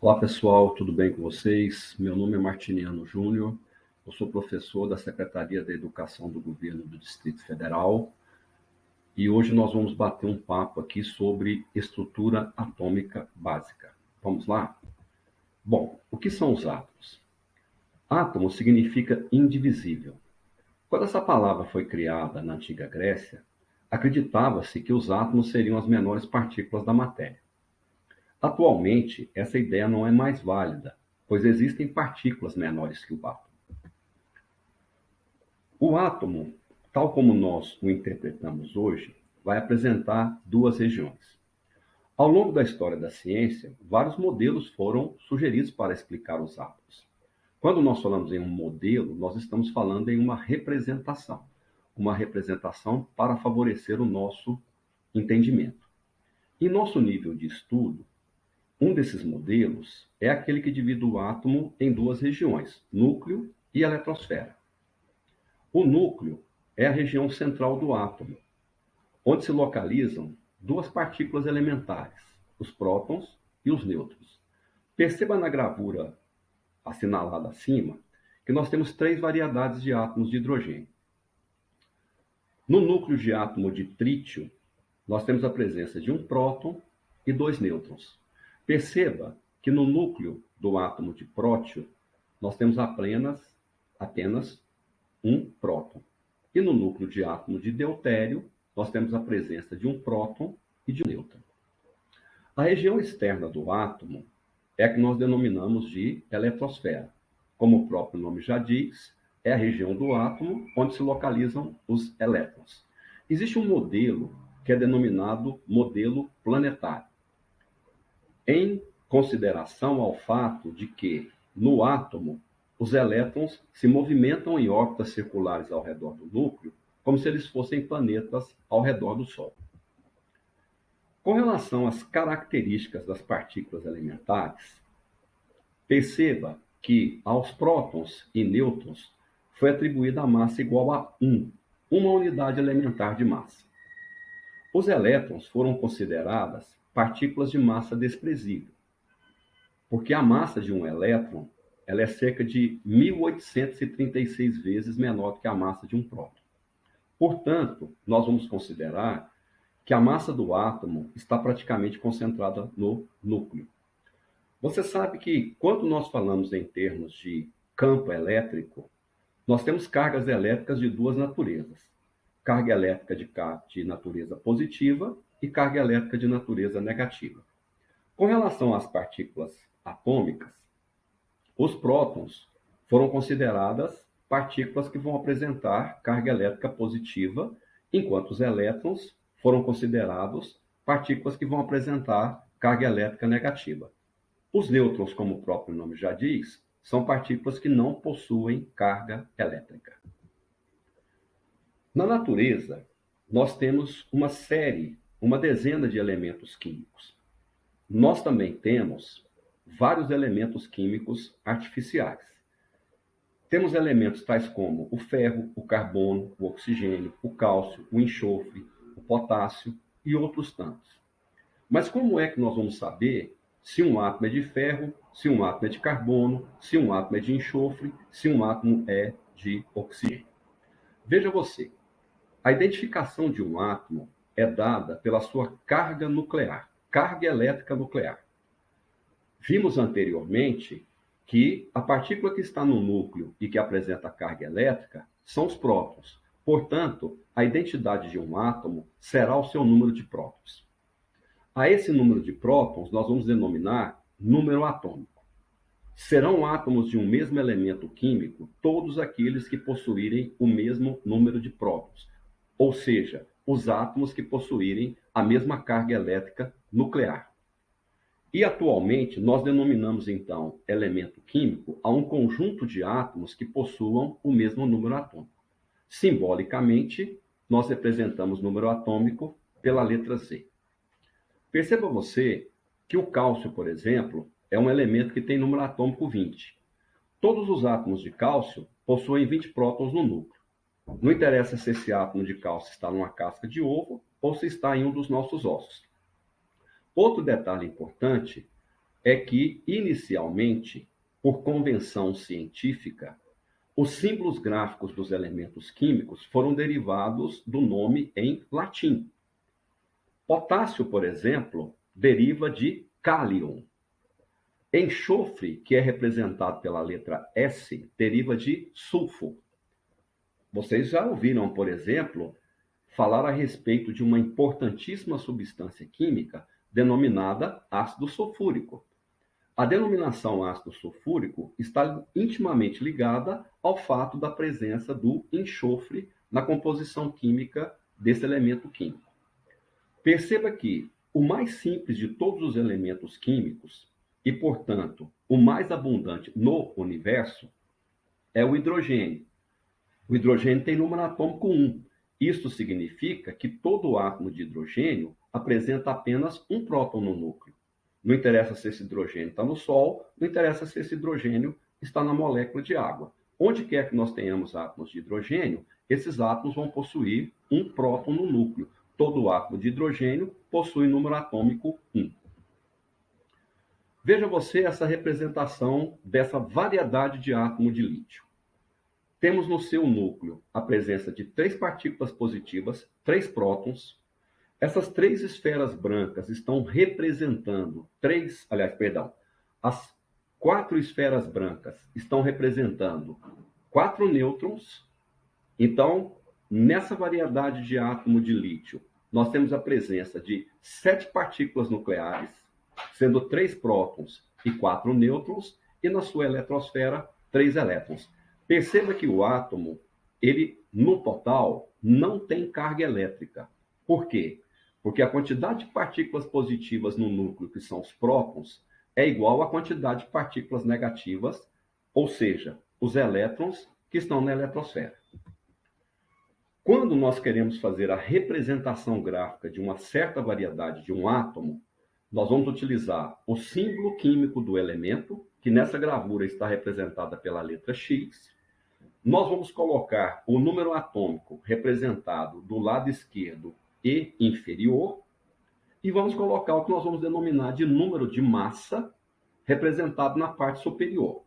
Olá pessoal, tudo bem com vocês? Meu nome é Martiniano Júnior, eu sou professor da Secretaria da Educação do Governo do Distrito Federal e hoje nós vamos bater um papo aqui sobre estrutura atômica básica. Vamos lá? Bom, o que são os átomos? Átomo significa indivisível. Quando essa palavra foi criada na antiga Grécia, acreditava-se que os átomos seriam as menores partículas da matéria. Atualmente, essa ideia não é mais válida, pois existem partículas menores que o átomo. O átomo, tal como nós o interpretamos hoje, vai apresentar duas regiões. Ao longo da história da ciência, vários modelos foram sugeridos para explicar os átomos. Quando nós falamos em um modelo, nós estamos falando em uma representação para favorecer o nosso entendimento. Em nosso nível de estudo, um desses modelos é aquele que divide o átomo em duas regiões, núcleo e eletrosfera. O núcleo é a região central do átomo, onde se localizam duas partículas elementares, os prótons e os nêutrons. Perceba na gravura assinalada acima que nós temos três variedades de átomos de hidrogênio. No núcleo de átomo de trítio, nós temos a presença de um próton e dois nêutrons. Perceba que no núcleo do átomo de prótio, nós temos apenas um próton. E no núcleo de átomo de deutério, nós temos a presença de um próton e de um nêutron. A região externa do átomo é a que nós denominamos de eletrosfera. Como o próprio nome já diz, é a região do átomo onde se localizam os elétrons. Existe um modelo que é denominado modelo planetário, em consideração ao fato de que, no átomo, os elétrons se movimentam em órbitas circulares ao redor do núcleo, como se eles fossem planetas ao redor do Sol. Com relação às características das partículas elementares, perceba que aos prótons e nêutrons foi atribuída a massa igual a 1, uma unidade elementar de massa. Os elétrons foram consideradas partículas de massa desprezível, porque a massa de um elétron ela é cerca de 1836 vezes menor do que a massa de um próton. Portanto, nós vamos considerar que a massa do átomo está praticamente concentrada no núcleo. Você sabe que quando nós falamos em termos de campo elétrico, nós temos cargas elétricas de duas naturezas. Carga elétrica de natureza positiva e carga elétrica de natureza negativa. Com relação às partículas atômicas, os prótons foram consideradas partículas que vão apresentar carga elétrica positiva, enquanto os elétrons foram considerados partículas que vão apresentar carga elétrica negativa. Os nêutrons, como o próprio nome já diz, são partículas que não possuem carga elétrica. Na natureza, nós temos uma dezena de elementos químicos. Nós também temos vários elementos químicos artificiais. Temos elementos tais como o ferro, o carbono, o oxigênio, o cálcio, o enxofre, o potássio e outros tantos. Mas como é que nós vamos saber se um átomo é de ferro, se um átomo é de carbono, se um átomo é de enxofre, se um átomo é de oxigênio? Veja você, a identificação de um átomo é dada pela sua carga nuclear, carga elétrica nuclear. Vimos anteriormente que a partícula que está no núcleo e que apresenta carga elétrica são os prótons. Portanto, a identidade de um átomo será o seu número de prótons. A esse número de prótons nós vamos denominar número atômico. Serão átomos de um mesmo elemento químico todos aqueles que possuírem o mesmo número de prótons, ou seja, os átomos que possuírem a mesma carga elétrica nuclear. E atualmente nós denominamos então elemento químico a um conjunto de átomos que possuam o mesmo número atômico. Simbolicamente, nós representamos o número atômico pela letra Z. Perceba você que o cálcio, por exemplo, é um elemento que tem número atômico 20. Todos os átomos de cálcio possuem 20 prótons no núcleo. Não interessa se esse átomo de cálcio está numa casca de ovo ou se está em um dos nossos ossos. Outro detalhe importante é que, inicialmente, por convenção científica, os símbolos gráficos dos elementos químicos foram derivados do nome em latim. Potássio, por exemplo, deriva de cálium. Enxofre, que é representado pela letra S, deriva de sulfo. Vocês já ouviram, por exemplo, falar a respeito de uma importantíssima substância química denominada ácido sulfúrico. A denominação ácido sulfúrico está intimamente ligada ao fato da presença do enxofre na composição química desse elemento químico. Perceba que o mais simples de todos os elementos químicos, e, portanto, o mais abundante no universo, é o hidrogênio. O hidrogênio tem número atômico 1. Isto significa que todo átomo de hidrogênio apresenta apenas um próton no núcleo. Não interessa se esse hidrogênio está no Sol, não interessa se esse hidrogênio está na molécula de água. Onde quer que nós tenhamos átomos de hidrogênio, esses átomos vão possuir um próton no núcleo. Todo átomo de hidrogênio possui número atômico 1. Veja você essa representação dessa variedade de átomo de lítio. Temos no seu núcleo a presença de 3 partículas positivas, 3 prótons. Essas 3 esferas brancas estão representando as 4 esferas brancas estão representando 4 nêutrons. Então, nessa variedade de átomo de lítio, nós temos a presença de 7 partículas nucleares, sendo 3 prótons e 4 nêutrons, e na sua eletrosfera, 3 elétrons. Perceba que o átomo, ele, no total, não tem carga elétrica. Por quê? Porque a quantidade de partículas positivas no núcleo, que são os prótons, é igual à quantidade de partículas negativas, ou seja, os elétrons que estão na eletrosfera. Quando nós queremos fazer a representação gráfica de uma certa variedade de um átomo, nós vamos utilizar o símbolo químico do elemento, que nessa gravura está representada pela letra X. Nós vamos colocar o número atômico representado do lado esquerdo e inferior, e vamos colocar o que nós vamos denominar de número de massa, representado na parte superior.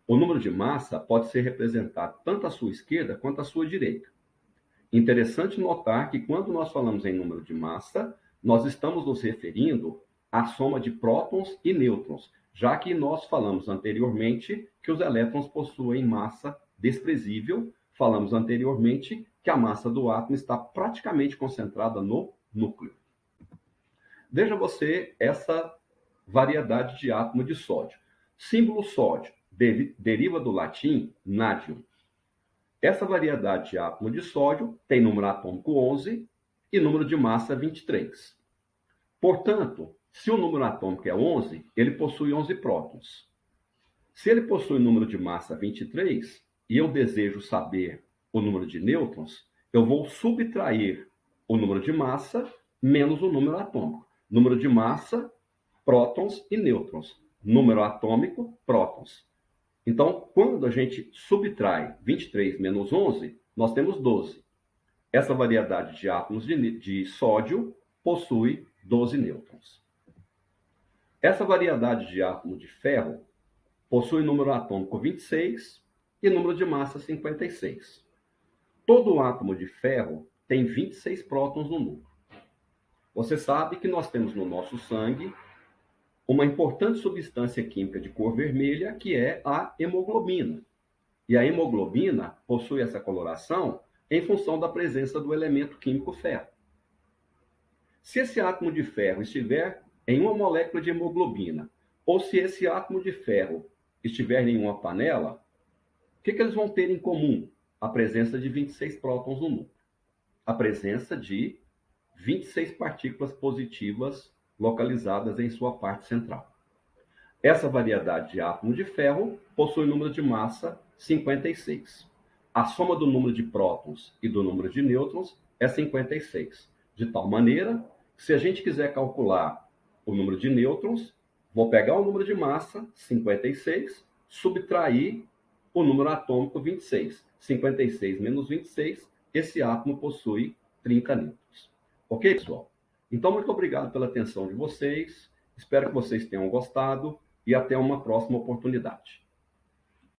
O número de massa pode ser representado tanto à sua esquerda quanto à sua direita. Interessante notar que quando nós falamos em número de massa, nós estamos nos referindo à soma de prótons e nêutrons, já que nós falamos anteriormente que os elétrons possuem massa desprezível, falamos anteriormente que a massa do átomo está praticamente concentrada no núcleo. Veja você essa variedade de átomo de sódio. Símbolo sódio deriva do latim nadium. Essa variedade de átomo de sódio tem número atômico 11 e número de massa 23. Portanto, se o número atômico é 11, ele possui 11 prótons. Se ele possui número de massa 23, e eu desejo saber o número de nêutrons, eu vou subtrair o número de massa menos o número atômico. Número de massa, prótons e nêutrons. Número atômico, prótons. Então, quando a gente subtrai 23 menos 11, nós temos 12. Essa variedade de átomos de sódio possui 12 nêutrons. Essa variedade de átomo de ferro possui número atômico 26 e número de massa 56. Todo átomo de ferro tem 26 prótons no núcleo. Você sabe que nós temos no nosso sangue uma importante substância química de cor vermelha, que é a hemoglobina. E a hemoglobina possui essa coloração em função da presença do elemento químico ferro. Se esse átomo de ferro estiver em uma molécula de hemoglobina, ou se esse átomo de ferro estiver em uma panela, o que eles vão ter em comum? A presença de 26 prótons no núcleo. A presença de 26 partículas positivas localizadas em sua parte central. Essa variedade de átomos de ferro possui número de massa 56. A soma do número de prótons e do número de nêutrons é 56. De tal maneira que, se a gente quiser calcular o número de nêutrons, vou pegar o número de massa, 56, subtrair o número atômico 26. 56 menos 26, esse átomo possui 30 nêutrons. Ok, pessoal? Então, muito obrigado pela atenção de vocês. Espero que vocês tenham gostado e até uma próxima oportunidade.